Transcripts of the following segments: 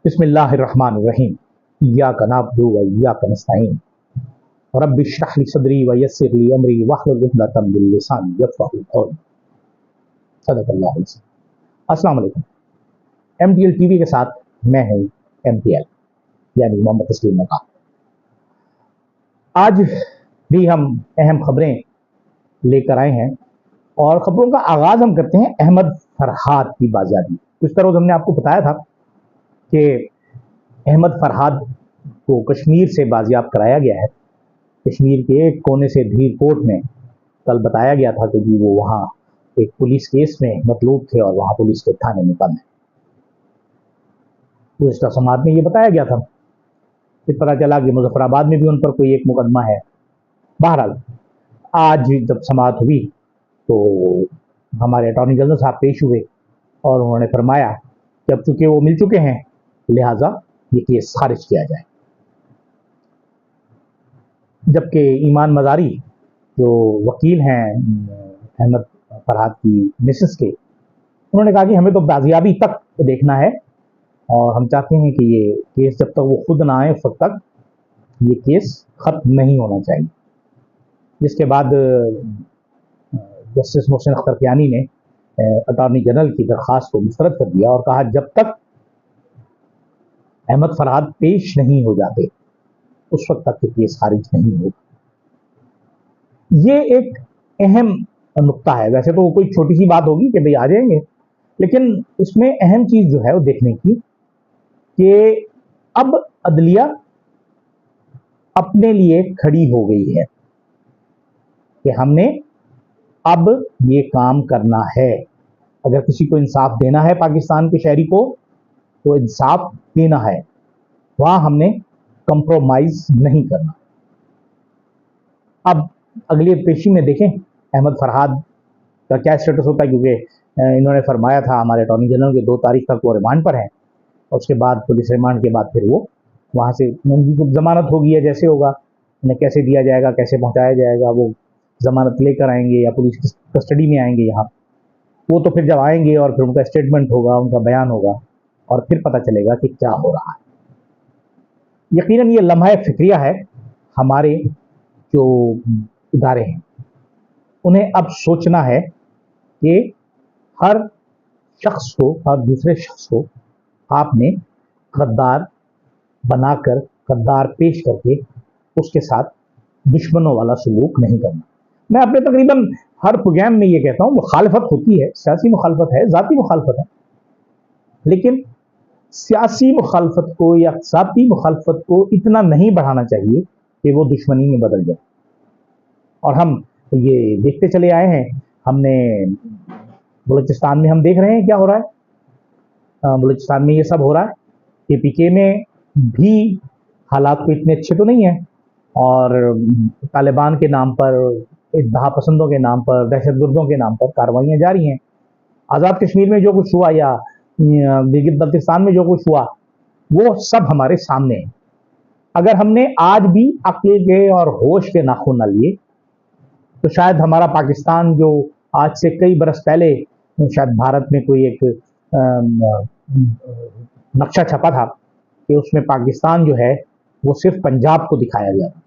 बिस्मिल्लाहिर्रहमानिर्रहीम। इय्याका नअब्दु व इय्याका नस्तईन। रब्बि इश्रह ली सदरी व यस्सिर ली अमरी वहलुल उक़दतम मिन लिसानी यफ़क़हू क़ौली। सदक़ल्लाहुल अज़ीम। अस्सलाम वालेकुम। एमटीएल टीवी के साथ मैं हूं एमटीएल यानी मोहम्मद तस्लीम नकाब। आज भी हम अहम खबरें लेकर आए हैं और खबरों का आगाज हम करते हैं अहमद फरहाद की बाजियाबी। इस तरह हमने आपको बताया था कि अहमद फरहाद को कश्मीर से बाजियाब कराया गया है। कश्मीर के एक कोने से धीर कोट में कल बताया गया था कि जी वो वहाँ एक पुलिस केस में मतलूब थे और वहाँ पुलिस के थाने में बंद है। पुलिस समाज में ये बताया गया था। फिर पता चला कि मुजफ्फराबाद में भी उन पर कोई एक मुकदमा है। बहरहाल आज जब समाअत हुई तो हमारे अटॉर्नी जनरल साहब पेश हुए और उन्होंने फरमाया कि अब चूंकि वो मिल चुके हैं लिहाजा ये केस खारिज किया जाए। जबकि ईमान मजारी जो वकील हैं अहमद फरहाद की मिसेस के, उन्होंने कहा कि हमें तो बाजियाबी तक देखना है और हम चाहते हैं कि ये केस जब तक वो खुद ना आए उस वक्त तक ये केस खत्म नहीं होना चाहिए। जिसके बाद जस्टिस मोहसिन अख्तर कियानी ने अटॉर्नी जनरल की दरख्वास्त को मुस्तरद कर दिया और कहा जब तक अहमद फरहाद पेश नहीं हो जाते उस वक्त तक केस खारिज नहीं होगा। ये एक अहम नुक्ता है। वैसे तो कोई छोटी सी बात होगी कि भाई आ जाएंगे, लेकिन इसमें अहम चीज जो है वो देखने की कि अब अदलिया अपने लिए खड़ी हो गई है कि हमने अब ये काम करना है। अगर किसी को इंसाफ देना है पाकिस्तान के शहरी को तो इंसाफ देना है, वहां हमने कंप्रोमाइज नहीं करना। अब अगली पेशी में देखें अहमद फरहाद का क्या स्टेटस होता है, क्योंकि इन्होंने फरमाया था हमारे अटॉर्नी जनरल के 2 तारीख तक वो रिमांड पर है और उसके बाद पुलिस रिमांड के बाद फिर वो वहाँ से जमानत होगी या जैसे होगा उन्हें कैसे दिया जाएगा, कैसे पहुँचाया जाएगा, वो जमानत लेकर आएंगे या पुलिस कस्टडी में आएंगे यहाँ, वो तो फिर जब आएंगे और फिर उनका स्टेटमेंट होगा, उनका बयान होगा और फिर पता चलेगा कि क्या हो रहा है। यकीनन ये लम्हा फिक्रिया है। हमारे जो इदारे हैं उन्हें अब सोचना है कि हर शख्स को, हर दूसरे शख्स को आपने गद्दार बनाकर, गद्दार पेश करके उसके साथ दुश्मनों वाला सलूक नहीं करना। मैं अपने तकरीबन हर प्रोग्राम में ये कहता हूँ, मुखालफत होती है, सियासी मुखालफत है, ज़ाती मुखालफत है, लेकिन सियासी मुखालफत को या ज़ाती मुखालफत को इतना नहीं बढ़ाना चाहिए कि वो दुश्मनी में बदल जाए। और हम ये देखते चले आए हैं। हमने बलूचिस्तान में हम देख रहे हैं क्या हो रहा है। बलूचिस्तान में ये सब हो रहा है। केपीके में भी हालात को इतने अच्छे तो नहीं है और तालिबान के नाम पर, इत्तेहा पसंदों के नाम पर, दहशतगर्दों के नाम पर कार्रवाइयाँ जारी हैं। आज़ाद कश्मीर में जो कुछ हुआ या गिलगित बल्तिस्तान में जो कुछ हुआ वो सब हमारे सामने है। अगर हमने आज भी अक्ल के और होश के नाखून न लिए तो शायद हमारा पाकिस्तान जो आज से कई बरस पहले शायद भारत में कोई एक नक्शा छपा था कि उसमें पाकिस्तान जो है वो सिर्फ पंजाब को दिखाया गया था।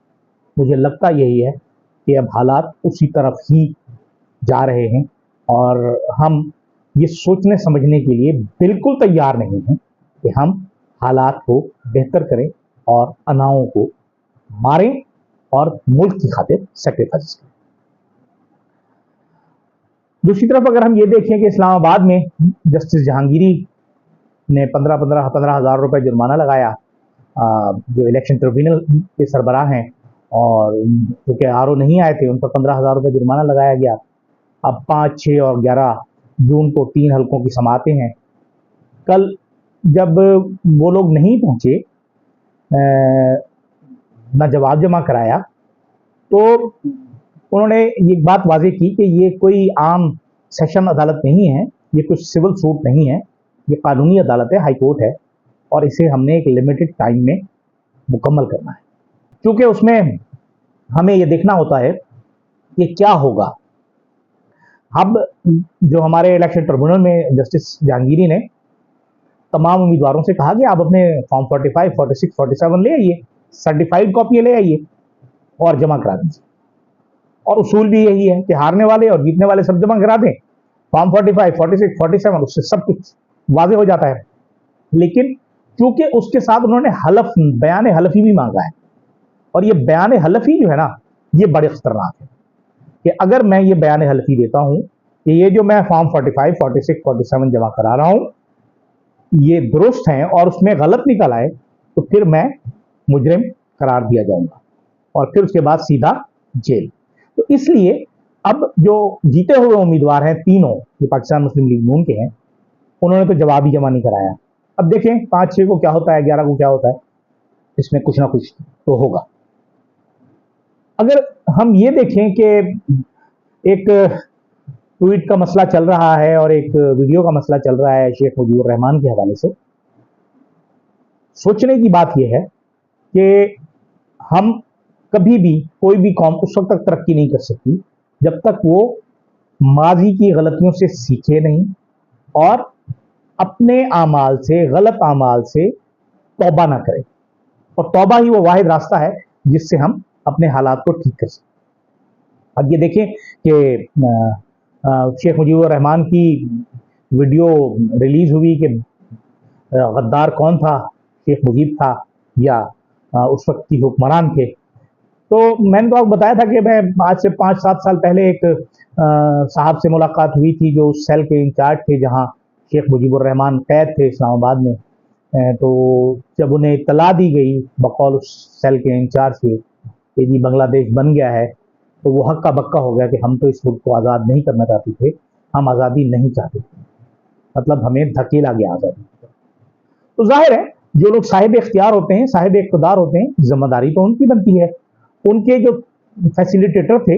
मुझे लगता यही है कि अब हालात उसी तरफ ही जा रहे हैं और हम ये सोचने समझने के लिए बिल्कुल तैयार नहीं हैं कि हम हालात को बेहतर करें और अनाओं को मारें और मुल्क की खातिर सेक्रीफाइस करें। दूसरी तरफ अगर हम ये देखें कि इस्लामाबाद में जस्टिस जहांगीरी ने 15,000 रुपए जुर्माना लगाया जो इलेक्शन ट्रिब्यूनल के सरबराह हैं, और क्योंकि आरओ नहीं आए थे उन पर 15,000 रुपए जुर्माना लगाया गया। अब 5, 6 और 11 जून को 3 हलकों की समातें हैं। कल जब वो लोग नहीं पहुंचे, ना जवाब जमा कराया, तो उन्होंने ये बात वाज़ेह की कि ये कोई आम सेशन अदालत नहीं है, ये कुछ सिविल सूट नहीं है, ये कानूनी अदालत है, हाई कोर्ट है और इसे हमने एक लिमिटेड टाइम में मुकम्मल करना है। क्योंकि उसमें हमें ये देखना होता है कि क्या होगा। अब जो हमारे इलेक्शन ट्रिब्यूनल में जस्टिस जहांगीरी ने तमाम उम्मीदवारों से कहा कि आप अपने फॉर्म 45, 46, 47 ले आइए, सर्टिफाइड कॉपी ले आइए और जमा करा दीजिए। और उसूल भी यही है कि हारने वाले और जीतने वाले सब जमा करा दें, फॉर्म 45, 46, 47, उससे सब कुछ वाजे हो जाता है। लेकिन क्योंकि उसके साथ उन्होंने हलफ, बयान हलफी भी मांगा है, और ये बयान हलफी जो है ना, ये बड़े खतरनाक है कि अगर मैं ये बयान हलफी देता हूं कि ये जो मैं फॉर्म 45, 46, 47 जमा करा रहा हूं ये दुरुस्त हैं और उसमें गलत निकल आए, तो फिर मैं मुजरिम करार दिया जाऊंगा और फिर उसके बाद सीधा जेल। तो इसलिए अब जो जीते हुए उम्मीदवार हैं तीनों, जो पाकिस्तान मुस्लिम लीग नून के हैं, उन्होंने तो जवाब ही जमा नहीं कराया। अब देखें 5-6 को क्या होता है, 11 को क्या होता है, इसमें कुछ ना कुछ तो होगा। अगर हम ये देखें कि एक ट्वीट का मसला चल रहा है और एक वीडियो का मसला चल रहा है शेख मुजीबुर रहमान के हवाले से, सोचने की बात यह है कि हम कभी भी, कोई भी कौम उस वक्त तक तरक्की नहीं कर सकती जब तक वो माजी की गलतियों से सीखे नहीं और अपने आमाल से, गलत आमाल से तौबा ना करे। और तौबा ही वो वाहिद रास्ता है जिससे हम अपने हालात को ठीक कर सकते। अब ये देखें कि शेख मुजीबुर रहमान की वीडियो रिलीज हुई कि गद्दार कौन था, शेख मुजीब था या उस वक्त की हुक्मरान थे। तो मैंने तो आपको बताया था कि मैं आज से 5-7 साल पहले एक साहब से मुलाकात हुई थी जो उस सेल के इंचार्ज थे जहां शेख मुजीबुर रहमान कैद थे इस्लामाबाद में। तो जब उन्हें इत्तला दी गई बकौल उस सेल के इंचार्ज के कि जी बांग्लादेश बन गया है, तो वो हक्का बक्का हो गया कि हम तो इस मुल्क को आज़ाद नहीं करना चाहते थे, हम आज़ादी नहीं चाहते थे, मतलब हमें धकेला गया आज़ादी। तो जाहिर है जो लोग साहिब इख्तियार होते हैं, साहिब इक़्तिदार होते हैं, जिम्मेदारी तो उनकी बनती है। उनके जो फैसिलिटेटर थे,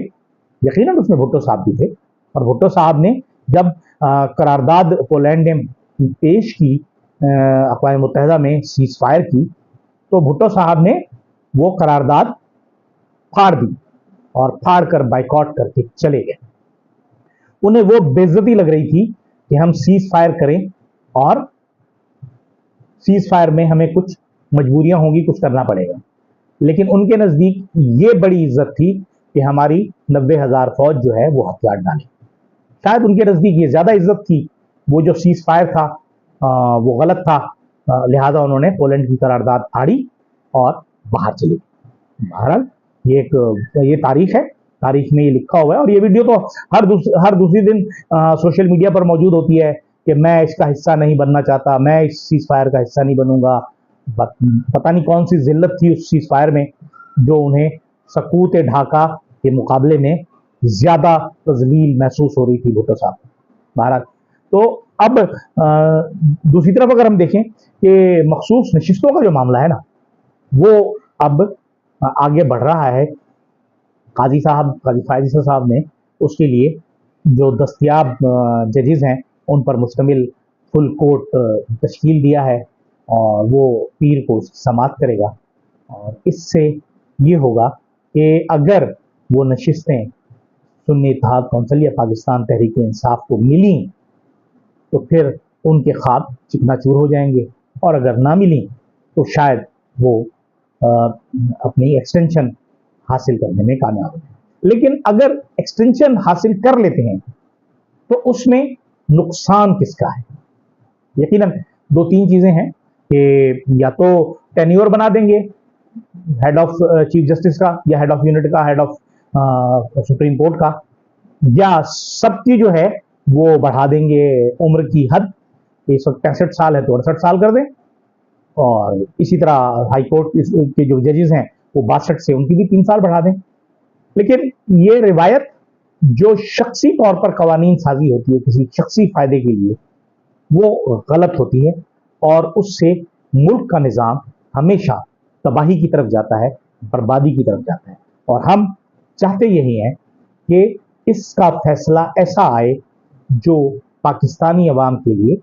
यकीनन उसमें भुट्टो साहब भी थे, और भुट्टो साहब ने जब करारदाद पोलैंड ने पेश की अक़वाम मुत्तहिदा में सीज़ फायर की, तो भुट्टो साहब ने वो करारदाद फाड़ दी और फाड़ कर बाइकआउट करके चले गए। उन्हें वो बेइज्जती लग रही थी कि हम सीज़ फायर करें और सीज़ फायर में हमें कुछ मजबूरियां होंगी, कुछ करना पड़ेगा। लेकिन उनके नज़दीक ये बड़ी इज्जत थी कि हमारी 90,000 फौज जो है वो हथियार डाले। शायद उनके नज़दीक ये ज़्यादा इज्जत थी, वो जो सीज़ फायर था वो गलत था, लिहाजा उन्होंने पोलैंड की करारदाद फाड़ी और बाहर चले गए। बहरहाल ये तारीख है, तारीख में ये लिखा हुआ है, और ये वीडियो तो हर दूसरी दिन सोशल मीडिया पर मौजूद होती है कि मैं इसका हिस्सा नहीं बनना चाहता, मैं इस सीज़ फायर का हिस्सा नहीं बनूंगा। पता नहीं कौन सी जिल्लत थी उस सीज़ फायर में जो उन्हें सकूत ढाका के मुकाबले में ज्यादा तजलील महसूस हो रही थी भुट्टो साहब। बहरहाल तो अब दूसरी तरफ अगर हम देखें कि मखसूस नशिस्तों का जो मामला है ना, वो अब आगे बढ़ रहा है। काजी फायज़ साहब ने उसके लिए जो दस्तयाब जजेस हैं उन पर मुश्तमिल फुल कोर्ट तश्कील दिया है और वो पीर को समाअत करेगा। और इससे ये होगा कि अगर वो नशिस्तें सुन्नी इत्तेहाद कौंसिल या पाकिस्तान तहरीक इंसाफ को मिली तो फिर उनके ख्वाब चिकनाचूर हो जाएंगे, और अगर ना मिली तो शायद वो अपनी एक्सटेंशन हासिल करने में कामयाब हो। लेकिन अगर एक्सटेंशन हासिल कर लेते हैं तो उसमें नुकसान किसका है? यकीनन 2-3 चीजें हैं कि या तो टेन्योर बना देंगे हेड ऑफ चीफ जस्टिस का, या हेड ऑफ यूनिट का, हेड ऑफ सुप्रीम कोर्ट का, या सबकी जो है वो बढ़ा देंगे उम्र की हद। इस वक्त 65 साल है तो 68 साल कर दें, और इसी तरह हाई कोर्ट के जो जजेस हैं वो 62 से उनकी भी 3 साल बढ़ा दें। लेकिन ये रिवायत जो शख्सी तौर पर कवानीन साजी होती है किसी शख्सी फायदे के लिए, वो गलत होती है और उससे मुल्क का निज़ाम हमेशा तबाही की तरफ जाता है, बर्बादी की तरफ जाता है। और हम चाहते यही हैं कि इसका फैसला ऐसा आए जो पाकिस्तानी अवाम के लिए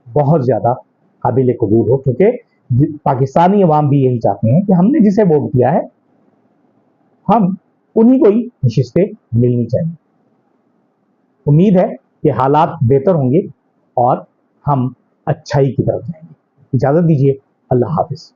बहुत ज़्यादा काबिल कबूल हो, क्योंकि पाकिस्तानी अवाम भी यही चाहते हैं कि हमने जिसे वोट किया है हम उन्हीं को ही नशिस्तें मिलनी चाहिए। उम्मीद है कि हालात बेहतर होंगे और हम अच्छाई की तरफ जाएंगे। इजाज़त दीजिए। अल्लाह हाफ़िज़।